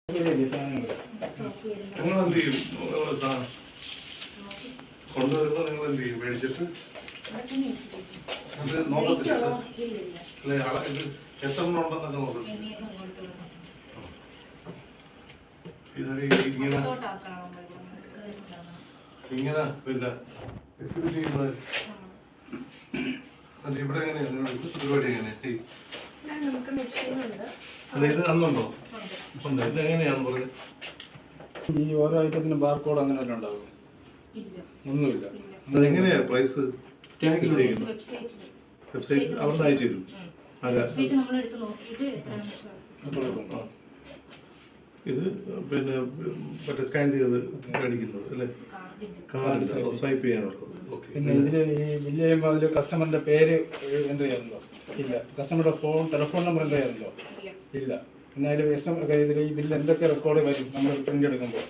നിങ്ങൾ എന്ത് ചെയ്യും? കൊണ്ടുവരുമ്പോൾ നിങ്ങൾ എന്ത് ചെയ്യും? മേടിച്ചിട്ട് അത് നോക്കത്തില്ല സാർ അല്ലെ? ഇത് എത്ര എണ്ണം ഉണ്ടെന്നൊക്കെ നോക്കത്തില്ല. ഇതൊക്കെ ഇങ്ങനെ ഇങ്ങനെ പിന്നെ എക്സിബിറ്റ് ചെയ്യുന്നത് അല്ല. ഇവിടെ എങ്ങനെയാണ് പരിപാടി? എങ്ങനെ അല്ല ഇത് അന്നുണ്ടോ? ഉണ്ട്. ഇത് എങ്ങനെയാണെന്ന് പറഞ്ഞു. ഈ ഓരോ ഐറ്റത്തിന് ബാർകോഡ് അങ്ങനെ വല്ല ഉണ്ടാവും? ഒന്നുമില്ല. അതെങ്ങനെയാ പ്രൈസ് ചെയ്യുന്നത്? വെബ്സൈറ്റ് അവിടെ നിന്ന് അയച്ചു തരും. ഇത് പിന്നെ മറ്റേ സ്കാൻ ചെയ്ത് മേടിക്കുന്നത് അല്ലേ? കാർഡ് സ്വൈപ്പ് ചെയ്യാനുള്ളത്. ഓക്കെ. പിന്നെ ഇതിൽ ഈ ബില്ല് ചെയ്യുമ്പോൾ അതിൽ കസ്റ്റമറിന്റെ പേര് എൻ്റർ ചെയ്യാറുണ്ടോ? ഇല്ല. കസ്റ്റമറുടെ ടെലിഫോൺ നമ്പർ എൻ്റർ ചെയ്യാറുണ്ടോ? ഇല്ല. പിന്നെ അതിൽ ഇതിൽ ഈ ബില്ല് എന്തൊക്കെ റെക്കോർഡ് വരും നമ്മൾ പ്രിന്റ് എടുക്കുമ്പോൾ?